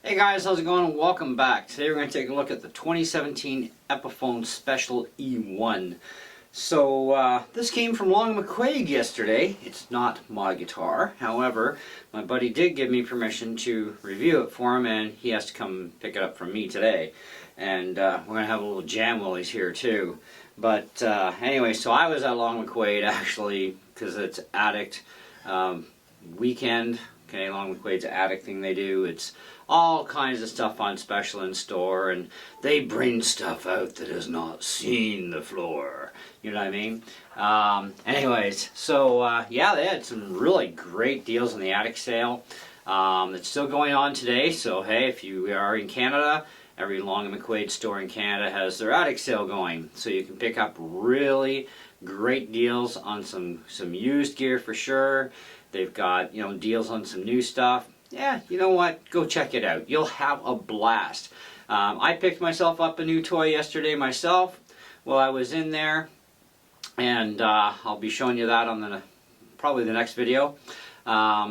Hey guys, how's it going? Welcome back. Today we're going to take a look at the 2017 Epiphone Special E1. So this came from Long McQuaid yesterday. It's not my guitar. However, my buddy did give me permission to review it for him, and he has to come pick it up from me today. And we're going to have a little jam while he's here too. But anyway, so I was at Long McQuaid actually because it's Addict weekend. Okay, Long McQuaid's Addict thing they do. It's all kinds of stuff on special in store, and they bring stuff out that has not seen the floor. You know what I mean? Anyways, so yeah, they had some really great deals in the Addict sale. It's still going on today, so hey, if you are in Canada, every Long McQuaid store in Canada has their Addict sale going, so you can pick up really great deals on some used gear for sure. They've got, you know, deals on some new stuff. Yeah, you know what? Go check it out. You'll have a blast. I picked myself up a new toy yesterday myself while I was in there, and I'll be showing you that on probably the next video. My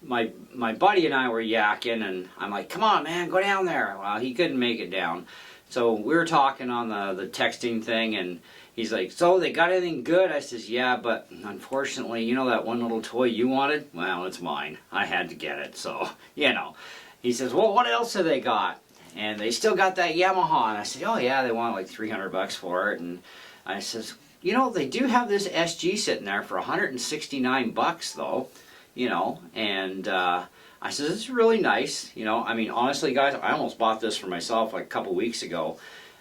buddy and I were yakking, and I'm like, come on man, go down there. Well, he couldn't make it down. So we were talking on the texting thing, and he's like, so they got anything good? I says, yeah, but unfortunately, you know that one little toy you wanted? Well, it's mine. I had to get it, so, you know. He says, well, what else have they got? And they still got that Yamaha. And I said, oh yeah, they want like 300 bucks for it. And I says, you know, they do have this SG sitting there for 169 bucks though, you know. And I says, it's really nice, you know. I mean, honestly, guys, I almost bought this for myself like a couple weeks ago.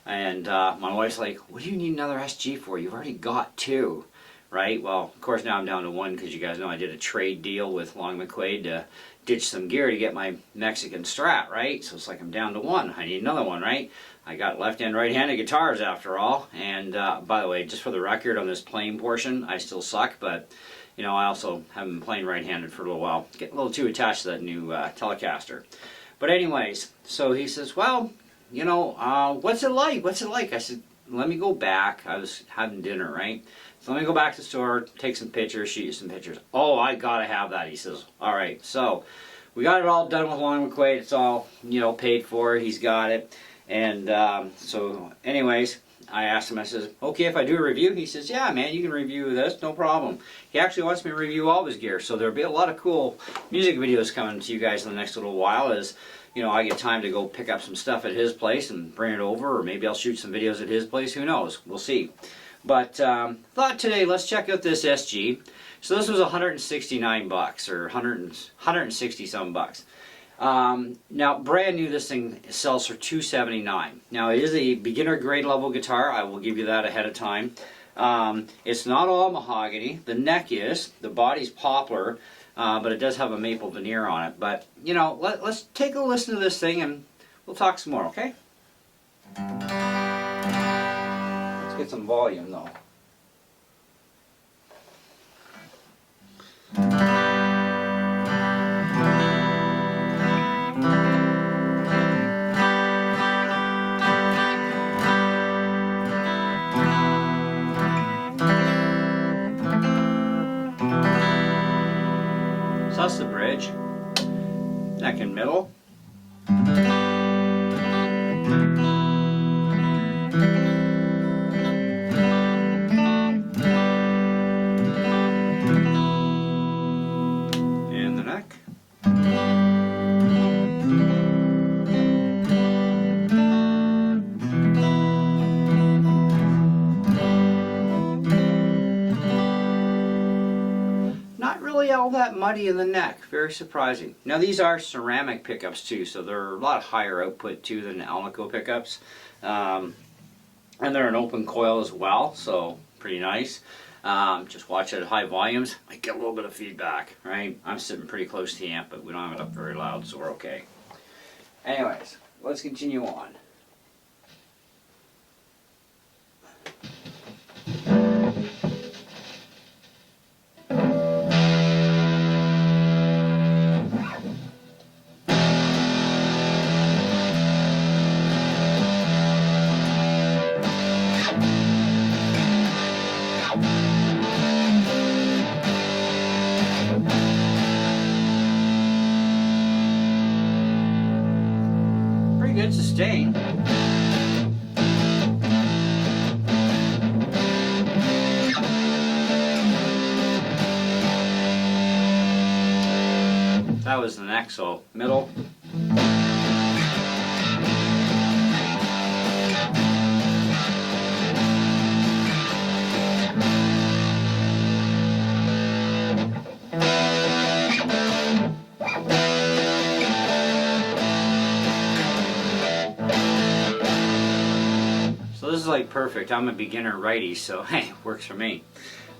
And my wife's like, what do you need another SG for? You've already got two, right? Well, of course, now I'm down to one because you guys know I did a trade deal with Long McQuaid to ditch some gear to get my Mexican Strat, right? So it's like I'm down to one. I need another one, right? I got left-hand, right-handed guitars after all. And by the way, just for the record on this playing portion, I still suck, but you know, I also haven't been playing right-handed for a little while. Getting a little too attached to that new Telecaster. But anyways, so he says, well, you know, what's it like? What's it like? I said, let me go back. I was having dinner, right? So let me go back to the store, take some pictures, shoot you some pictures. Oh, I gotta have that, he says. All right, so we got it all done with Walnut McQuaid. It's all, you know, paid for. He's got it. And so anyways, I asked him, I says, okay, if I do a review? He says, yeah, man, you can review this, no problem. He actually wants me to review all of his gear, so there'll be a lot of cool music videos coming to you guys in the next little while as, you know, I get time to go pick up some stuff at his place and bring it over, or maybe I'll shoot some videos at his place, who knows, we'll see. But thought today, let's check out this SG. So this was 169 bucks, or 160 some bucks. Now, brand new, this thing sells for $279. Now, it is a beginner grade level guitar. I will give you that ahead of time. It's not all mahogany. The neck is. The body's poplar, but it does have a maple veneer on it. But, you know, let's take a listen to this thing and we'll talk some more, okay? Let's get some volume, though. So that's the bridge, neck and middle. And the neck. Not really all that muddy in the neck, very surprising. Now these are ceramic pickups too, so they're a lot higher output too than Alnico pickups. And they're an open coil as well, so pretty nice. Just watch it at high volumes. I get a little bit of feedback, right? I'm sitting pretty close to the amp, but we don't have it up very loud, so we're okay. Anyways, let's continue on. sustain. That was the neck, so middle. So this is like perfect. I'm a beginner righty, so hey, works for me.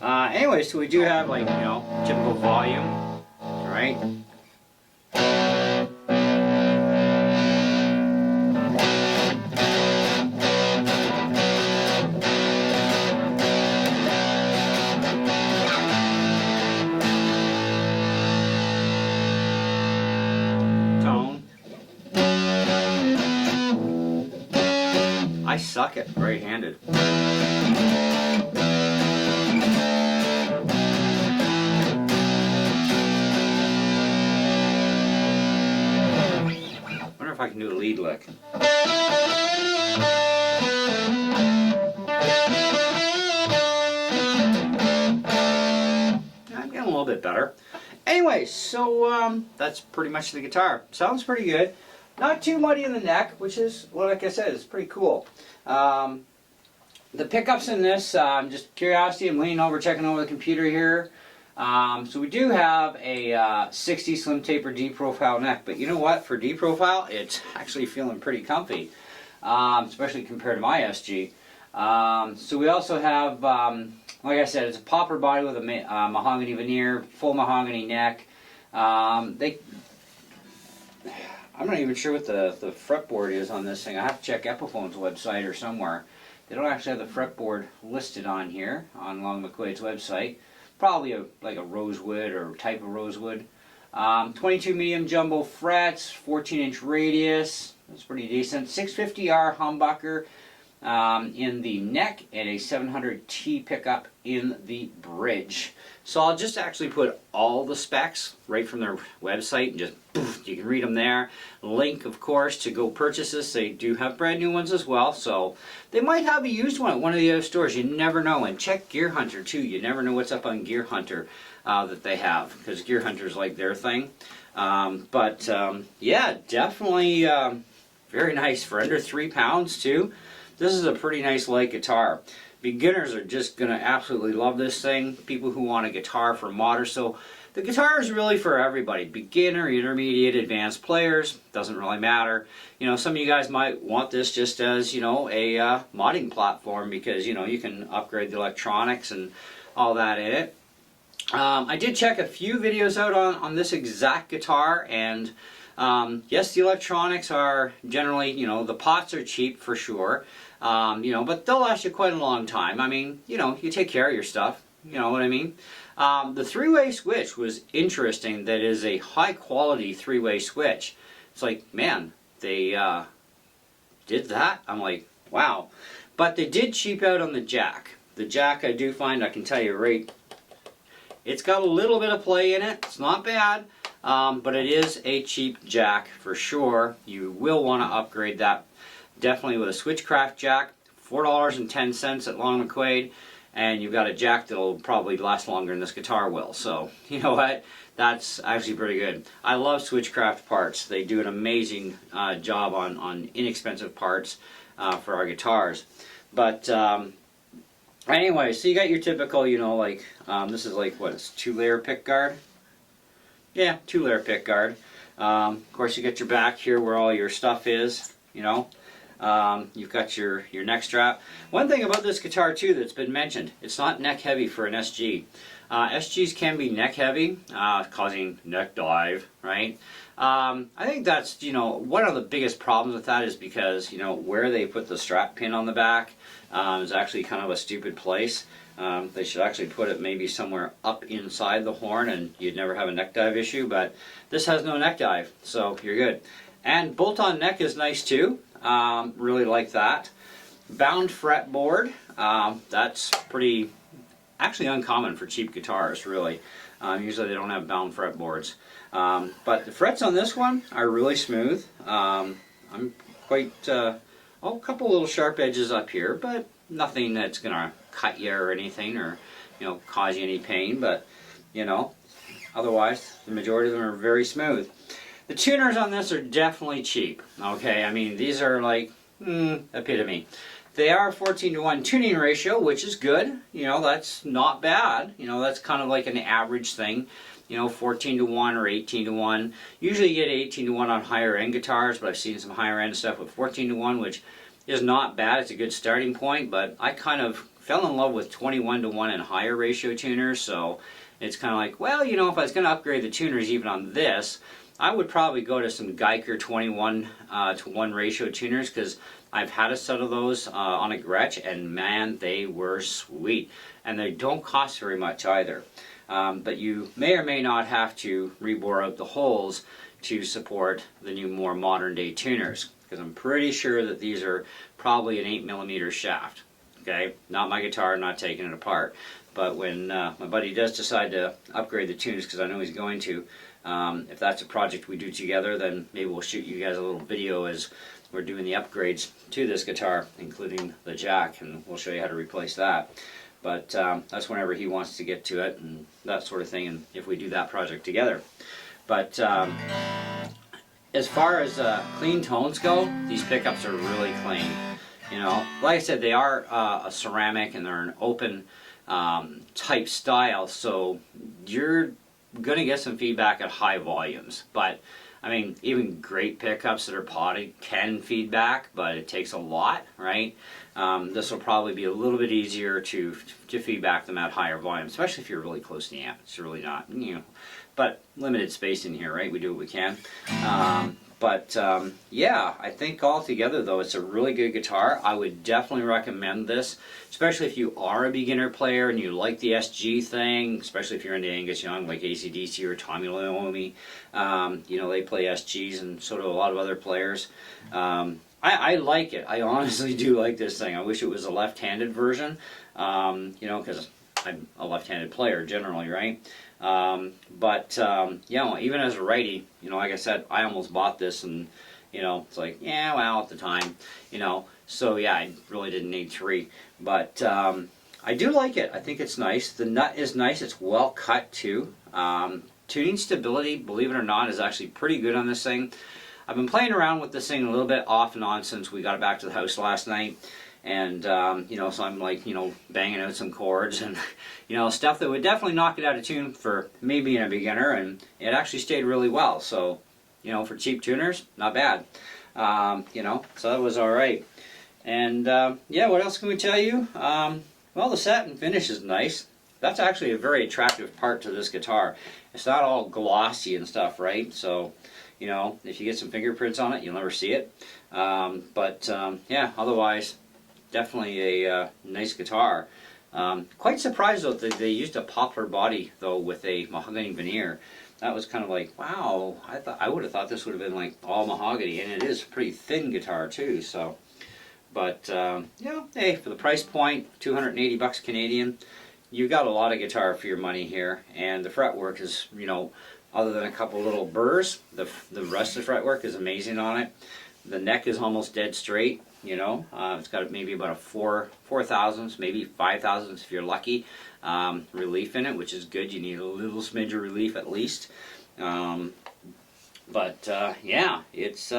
Anyway, so we do have, like, you know, typical volume, right? I suck at right-handed. Wonder if I can do a lead lick. I'm getting a little bit better. Anyway, so that's pretty much the guitar. Sounds pretty good. Not too muddy in the neck, which is, well, like I said, it's pretty cool. The pickups in this, just curiosity, I'm leaning over, checking over the computer here. So we do have a 60 slim taper D profile neck, but you know what? For D profile, it's actually feeling pretty comfy, especially compared to my SG. So we also have, like I said, it's a popper body with a mahogany veneer, full mahogany neck. I'm not even sure what the fretboard is on this thing. I have to check Epiphone's website or somewhere. They don't actually have the fretboard listed on here, on Long McQuaid's website. Probably like a rosewood or type of rosewood. 22 medium jumbo frets, 14-inch radius. That's pretty decent. 650R humbucker in the neck and a 700T pickup in the bridge. So I'll just actually put all the specs right from their website and just poof, you can read them there. Link, of course, to go purchase this. They do have brand new ones as well, so they might have a used one at one of the other stores. You never know. And check Gear Hunter too. You never know what's up on Gear Hunter that they have, because Gear Hunter's like their thing. Yeah, definitely very nice for under £3 too. This is a pretty nice light guitar. Beginners are just going to absolutely love this thing. People who want a guitar for modders. So the guitar is really for everybody. Beginner, intermediate, advanced players. Doesn't really matter. You know, some of you guys might want this just as, you know, a modding platform, because, you know, you can upgrade the electronics and all that in it. I did check a few videos out on this exact guitar, and yes, the electronics are generally, you know, the pots are cheap for sure. You know, but they'll last you quite a long time. I mean, you know, you take care of your stuff. You know what I mean? The three-way switch was interesting. That is a high-quality three-way switch. It's like, man, they did that? I'm like, wow. But they did cheap out on the jack. The jack, I do find, I can tell you right, it's got a little bit of play in it. It's not bad, but it is a cheap jack for sure. You will want to upgrade that. Definitely with a Switchcraft jack, $4.10 at Long McQuaid, and you've got a jack that'll probably last longer than this guitar will. So, you know what? That's actually pretty good. I love Switchcraft parts. They do an amazing job on inexpensive parts for our guitars. But anyway, so you got your typical, you know, like, this is like, what, it's 2-layer pick guard? Yeah, 2-layer pick guard. Of course, you get your back here where all your stuff is, you know. You've got your neck strap. One thing about this guitar too that's been mentioned, it's not neck heavy for an SG. SGs can be neck heavy, causing neck dive, right? I think that's, you know, one of the biggest problems with that is because, you know, where they put the strap pin on the back is actually kind of a stupid place. They should actually put it maybe somewhere up inside the horn and you'd never have a neck dive issue, but this has no neck dive, so you're good. And bolt-on neck is nice too. Really like that. Bound fretboard, that's pretty, actually uncommon for cheap guitars, really. Usually they don't have bound fretboards. But the frets on this one are really smooth. I'm quite, a couple little sharp edges up here, but nothing that's gonna cut you or anything, or, you know, cause you any pain, but, you know, otherwise, the majority of them are very smooth. The tuners on this are definitely cheap, okay? I mean, these are like, epitome. They are 14:1 tuning ratio, which is good. You know, that's not bad. You know, that's kind of like an average thing. You know, 14:1 or 18:1. Usually you get 18:1 on higher end guitars, but I've seen some higher end stuff with 14:1, which is not bad. It's a good starting point, but I kind of fell in love with 21:1 and higher ratio tuners, so it's kind of like, well, you know, if I was going to upgrade the tuners even on this, I would probably go to some Geiger 21:1 ratio tuners, because I've had a set of those on a Gretsch, and man, they were sweet. And they don't cost very much either. But you may or may not have to rebore out the holes to support the new, more modern day tuners, because I'm pretty sure that these are probably an 8mm shaft. Okay, not my guitar, not taking it apart. But when my buddy does decide to upgrade the tuners, because I know he's going to, if that's a project we do together, then maybe we'll shoot you guys a little video as we're doing the upgrades to this guitar, including the jack, and we'll show you how to replace that. But that's whenever he wants to get to it and that sort of thing, and if we do that project together. But as far as clean tones go, these pickups are really clean. You know, like I said, they are a ceramic and they're an open type style, so you're going to get some feedback at high volumes. But I mean, even great pickups that are potted can feedback, but it takes a lot, right? This will probably be a little bit easier to feedback them at higher volumes, especially if you're really close to the amp. It's really not, you know, but limited space in here, right? We do what we can. Yeah, I think altogether though, it's a really good guitar. I would definitely recommend this, especially if you are a beginner player and you like the SG thing, especially if you're into Angus Young, like AC/DC or Tommy Iommi. You know, they play SGs, and so do a lot of other players. I like it. I honestly do like this thing. I wish it was a left-handed version, you know, because I'm a left-handed player generally, right? You know, even as a righty, you know, like I said, I almost bought this, and, you know, it's like, yeah, well, at the time, you know, so yeah, I really didn't need three, but I do like it. I think it's nice. The nut is nice. It's well cut too. Tuning stability, believe it or not, is actually pretty good on this thing. I've been playing around with this thing a little bit off and on since we got it back to the house last night. And, you know, so I'm like, you know, banging out some chords and, you know, stuff that would definitely knock it out of tune for me being a beginner, and it actually stayed really well. So, you know, for cheap tuners, not bad. You know, so that was alright. And, yeah, what else can we tell you? Well, the satin finish is nice. That's actually a very attractive part to this guitar. It's not all glossy and stuff, right? So, you know, if you get some fingerprints on it, you'll never see it. Yeah, otherwise, definitely a nice guitar. Quite surprised though that they used a poplar body though with a mahogany veneer. That was kind of like, wow, I would have thought this would have been like all mahogany, and it is a pretty thin guitar too. So, but yeah, hey, for the price point, 280 bucks Canadian, you got a lot of guitar for your money here, and the fretwork is, you know, other than a couple little burrs, the rest of the fretwork is amazing on it. The neck is almost dead straight. You know, it's got maybe about a 4 thousandths, maybe 5 thousandths if you're lucky, relief in it, which is good. You need a little smidge of relief at least. Yeah, it's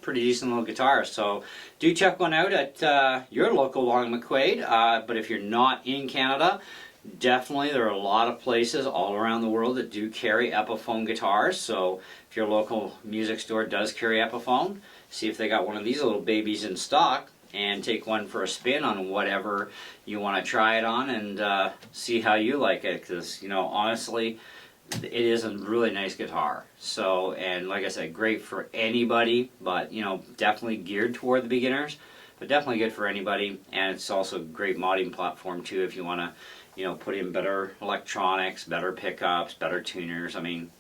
pretty decent little guitar. So do check one out at your local Long McQuaid. But if you're not in Canada, definitely there are a lot of places all around the world that do carry Epiphone guitars. So if your local music store does carry Epiphone, see if they got one of these little babies in stock, and take one for a spin on whatever you want to try it on, and see how you like it, because, you know, honestly, it is a really nice guitar. So, and like I said, great for anybody, but, you know, definitely geared toward the beginners, but definitely good for anybody. And it's also a great modding platform too if you want to, you know, put in better electronics, better pickups, better tuners. I mean,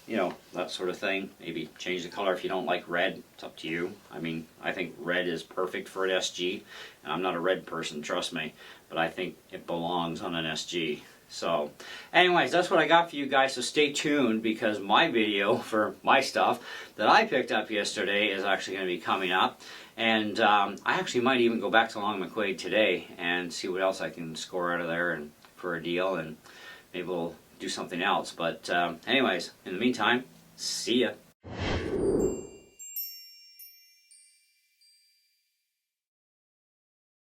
you know, that sort of thing. Maybe change the color if you don't like red. It's up to you. I mean, I think red is perfect for an SG. And I'm not a red person, trust me. But I think it belongs on an SG. So, anyways, that's what I got for you guys, so stay tuned because my video for my stuff that I picked up yesterday is actually going to be coming up. And I actually might even go back to Long McQuaid today and see what else I can score out of there and for a deal, and maybe we'll do something else. But anyways, in the meantime, see ya.